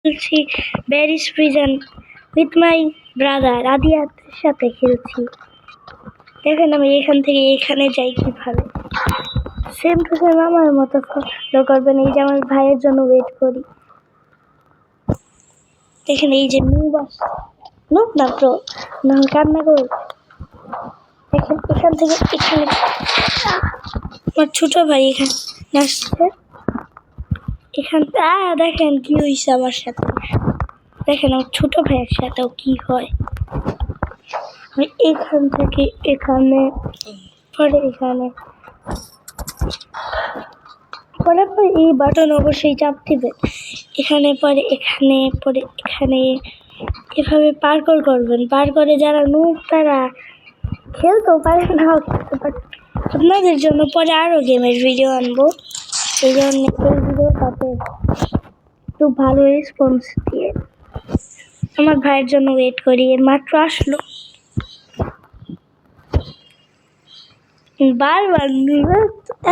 খেলছি ব্যারিজ prison with my brother আদিয়াতের সাথে খেলছি। দেখেন আমি এখান থেকে এখানে যাই কিভাবে। সেম টু সেম আমার মতো ফলো করবেন। এই যে আমার ভাইয়ের জন্য ওয়েট করি। দেখেন এই যে নুব আসছে, নুব না ব্রো, না কান্না কর। দেখেন এখান থেকে এখানে আমার ছোট ভাই এখানে আসছে। এখান দেখেন কি হয়েছে আমার সাথে। দেখেন আমার ছোট ভাইয়ের সাথেও কি হয়। আমি এখান থেকে এখানে পরে এখানে পরে এই বাটন অবশ্যই চাপ দিবে। এখানে পরে এখানে এভাবে পার্কর করবেন। পার করে যারা নুব তারা খেলতেও পারে, নাও খেলতে পারে। আপনাদের জন্য পরে আরও গেমের ভিডিও আনবো। এই জন্য এই ভিডিওটাতে একটু ভালো রেসপন্স দিয়ে আমার ভাইয়ের জন্য ওয়েট করি। মাত্র আসলো, বারবার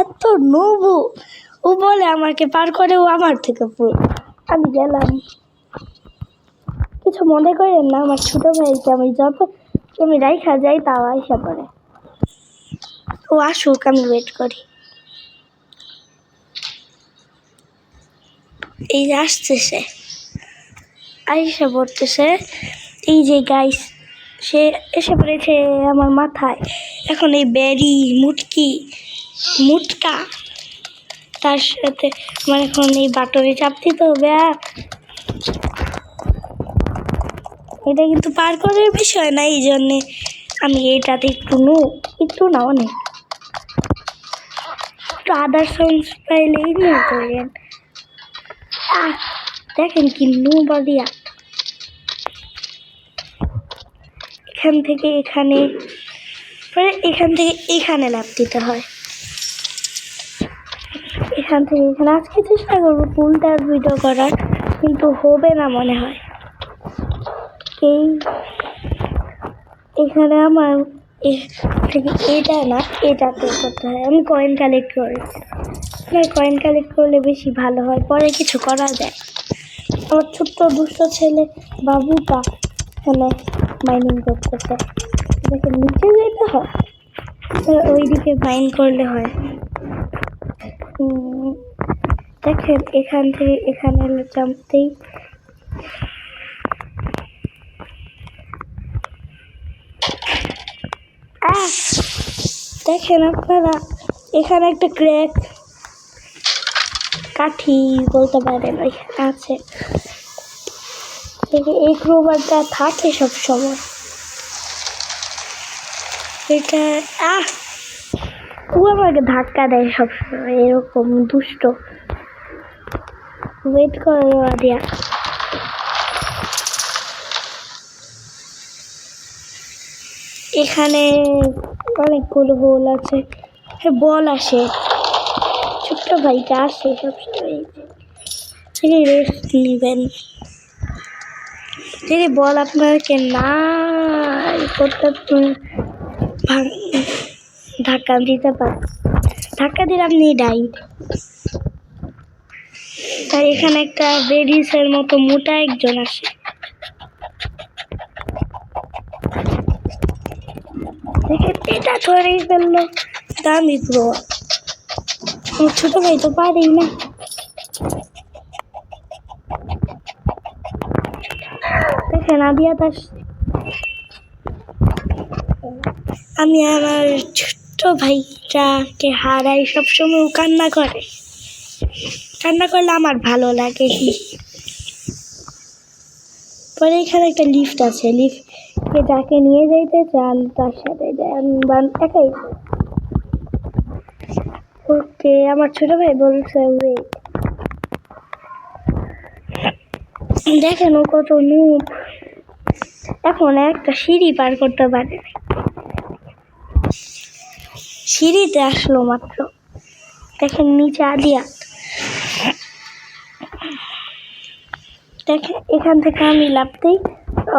এত নবু ও বলে আমাকে পার করে, ও আমার থেকে পুরো। আমি গেলাম, কিছু মনে করেন না, আমার ছোট ভাইকে আমি যত আমি রাইখা যাই তাও আইসা পড়ে। ও আসুক, আমি ওয়েট করি। এই যে আসতেছে, আইসা পড়তেছে। এই যে গাইস, সে এসে পড়েছে আমার মাথায়। এখন এই ব্যারি মুটকা তার সাথে আমার এখন এই বাটনে চাপ দিতে হবে। এটা কিন্তু পার করার বিষয় না, এই জন্যে আমি এটাতে একটু না অনেক একটু আদার সাউন্ড পাইলে ইগনোর করেন। দেখেন কি বাদিয়া এখান থেকে এখানে এখানে লাফ দিতে হয়। এখান থেকে এখানে আজকে চেষ্টা করবো পুলটার ভিডিও করার, কিন্তু হবে না মনে হয়। এখানে আমার থেকে এটা না এটাতে করতে হয়। আমি কয়েন কালেক্ট করি, কয়েন কালেক্ট করলে বেশি ভালো হয়, পরে কিছু করা যায়। আমার ছোট্ট দুষ্ট ছেলে বাবুটা এখানে মাইনিং করতেছে। দেখে নিচে যেতে হয়, ওইদিকে মাইন করলে হয়। দেখেন এখান থেকে এখানে চাপতেই দেখেন আপনারা এখানে একটা ক্র্যাক কাঠি বলতে পারেন আছে। এই ক্রোবারটা থাকে সব সময়। এটা ও আমাকে ধাক্কা দেয় সবসময়, এরকম দুষ্ট। ওয়েট করো আদিয়া। এখানে অনেকগুলো বল আছে, বল আসে, ছোট্ট ভাইটা আসে সবসময়। রেস্ট নেবেন যদি বল আপনাকে না করতে ধাক্কা দিতে পারেন। ধাক্কা দিলে আপনি ডাইট। আর এখানে একটা বেরিসের মতো মোটা একজন আসে। এটা ধরেই ফেললো, দামি প্রো। ছোট ভাই তো পারেই না। দেখেন আদিয়াত আসছে। আমি আমার ছোট্ট ভাইটাকে হারাই সবসময়। ও কান্না করলে আমার ভালো লাগে। পরে এখানে একটা লিফট আছে, লিফটকে যাকে নিয়ে যাইতে চান তার সাথে যান, একাই। ওকে, আমার ছোট ভাই বলছে ওয়েট। দেখেন ও কত নুব। এখন একটা সিঁড়ি পার করতে পারে, সিঁড়িতে আসলো মাত্র। দেখেন নিচে আদিয়াত। দেখেন এখান থেকে আমি লাফতেই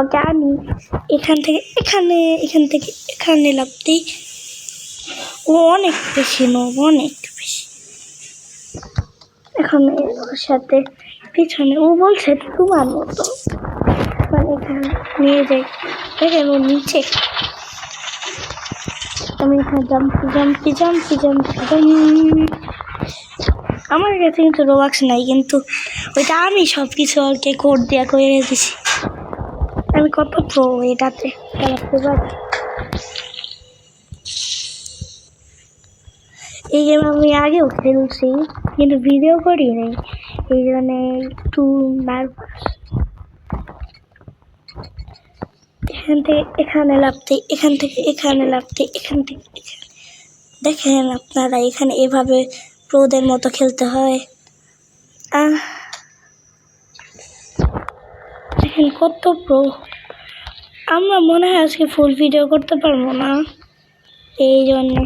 ওকে আনি, এখান থেকে এখানে লাফতেই ও অনেক বেশি নুব, অনেক বেশি। এখন ওর সাথে পিছনে ও বলছে তোমার মতো, মানে এখানে নিয়ে যাই। দেখেন ও নিচে, আমি এখানে জাম্পি জাম্পি জাম্পি জাম্পি আমার কাছে কিন্তু রোবাক্স নাই, কিন্তু ওইটা আমি সব কিছু ওকে কোড দেওয়া করে দিছি। আমি কত প্রো এটাতে চালাতে পারি। এই গেম আমি আগেও খেলছি কিন্তু ভিডিও করি নাই, এই জন্য একটু নার্ভাস। এখান থেকে এখানে লাফতে, এখান থেকে এখানে লাফতে, এখান থেকে এখানে। দেখেন আপনারা এখানে এভাবে প্রোদের মতো খেলতে হয়। দেখেন কত প্রো। আমরা মনে হয় আজকে ফুল ভিডিও করতে পারবো না, এই জন্যে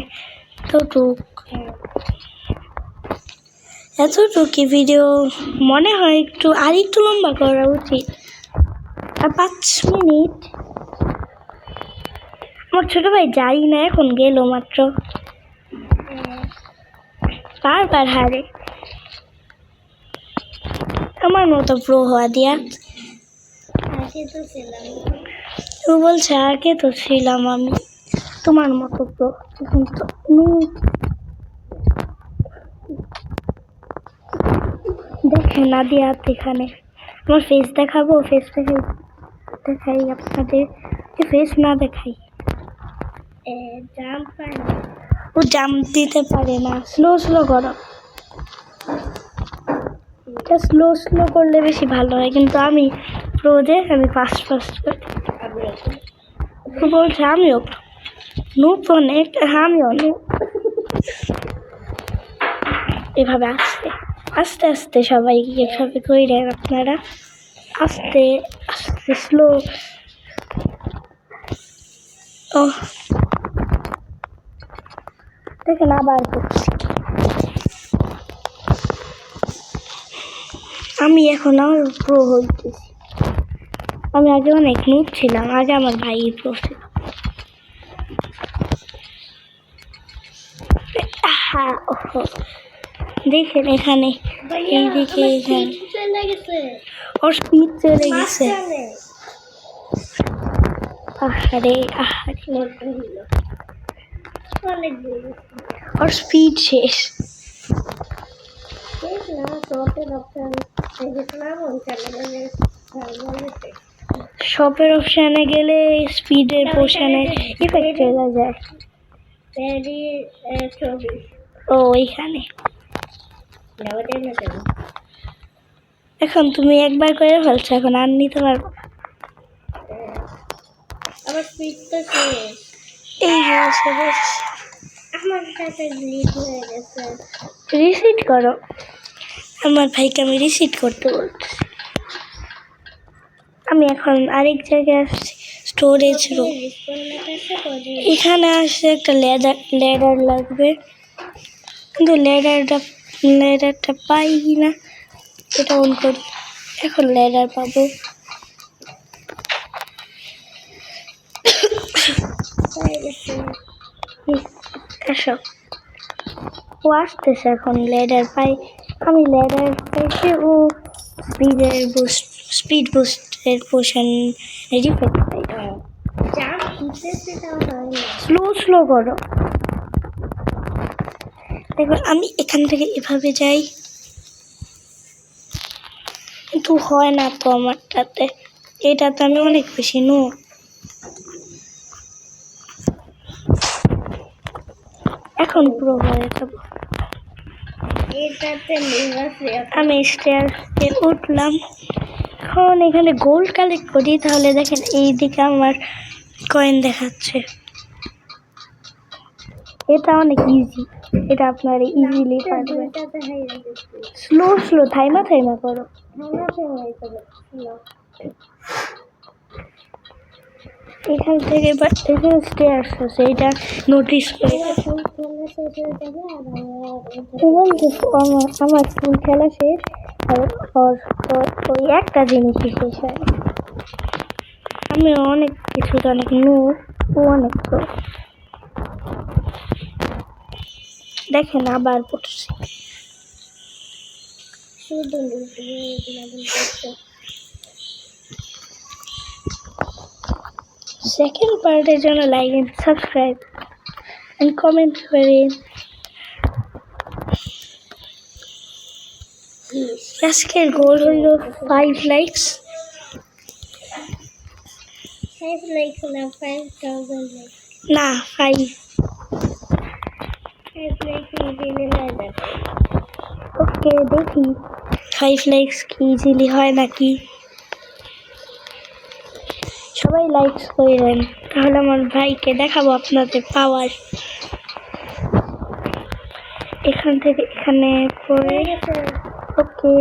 এতটুকু ভিডিও মনে হয় একটু আর একটু লম্বা করা উচিত। আর 5 মিনিট। আমার ছোট ভাই যাই না, এখন গেল মাত্র, বারবার হারে। আমার মতো প্রো হওয়া দিয়া ও বলছে আগে তো ছিলাম আমি তোমার মতো প্রো, এখন তো দেখেন নাদিয়াত এখানে আমার ফেস দেখাবো, ফেস দেখাই আপনাদের, ফেস না দেখাই। ও জাম্প দিতে পারে না, স্লো স্লো করো, স্লো স্লো করলে বেশি ভালো হয়, কিন্তু আমি প্রোজে আমি ফাস্ট ফাস্ট করি। বলছে আমিও নুপ অনেক, আমিও নুপ। এভাবে আস্তে আস্তে আস্তে সবাই এভাবে করেন আপনারা, আস্তে আস্তে স্লো। ও দেখেন আবার আমি এখন আর প্রো হইতেছি। আমি আগে অনেক নুপ ছিলাম, আগে আমার ভাই প্রো ছিল। দেখেন এখানে এইদিকে ওর স্পিড চলে গেছে। আহারে আহারে ওর স্পিড শেষ। শপের অপশানে গেলে স্পিডের পোশানে ইফেক্ট চলে যায়। ও ওইখানে এখন তুমি একবার করে ফেলছো, এখন আর নিতে পারবো। আমার স্পিড তো শেষ। এই হয়েছে আমার সাথে গ্লিচ হয়ে গেছে। রিসিট করো, আমার ভাইকে আমি রিসিট করতে বলছি। আমি এখন আরেক জায়গায় আসছি, স্টোরেজ রুম। এখানে আসছে একটা লেডার লাগবে, কিন্তু লেডারটা পাই না। এটা অন করি, এখন লেডার পাবো। এসো, ও আসতেছে, এখন লেডার পাই। আমি লেডার পাইছি, ও স্পিড বুস্টের পোশন রিফেক্ট পাই। স্লো স্লো করো। দেখো আমি এখান থেকে এভাবে যাই, কিন্তু হয় না তো আমারটাতে, এটাতে আমি অনেক বেশি নো। এখন প্রো হয়ে যাবো। আমি স্টেয়ারে উঠলাম, এখন এখানে গোল্ড কালেক্ট করি। তাহলে দেখেন এইদিকে আমার কয়েন দেখাচ্ছে, এটা অনেক ইজি, এটা আপনারা ইজিলি পারবেন। স্লো স্লো থাইমা করো। এখান থেকে এখানে স্টেয়ার্স আছে, এটা নোটিস করে। আমার ফুল খেলা শেষ, ওই একটা জিনিসই শেষ হয়। আমি অনেক কিছু অনেক অনেক তো দেখেন আবার পড়ছি। শুধু করছো। সেকেন্ড পার্টের জন্য like and subscribe and comment করেন। আজকের গোল হইল 5 লাইকস। 5 লাইক না 5000 লাইক। না 5। 5 লাইক ইজিলি হয়ে যাবে। ওকে দেখি 5 লাইকস কি ইজিলি হয় নাকি। সবাই লাইকস করেন, তাহলে আমার ভাইকে দেখাবো আপনাদের পাওয়ার। এখান থেকে এখানে পরে ওকে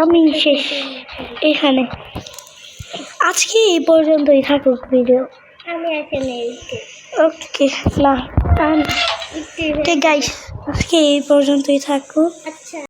আমি শেষ এখানে। আজকে এই পর্যন্তই থাকুক ভিডিও। আমি এখানে ওকে না ওকে গাইস, আজকে এই পর্যন্তই থাকুক। আচ্ছা।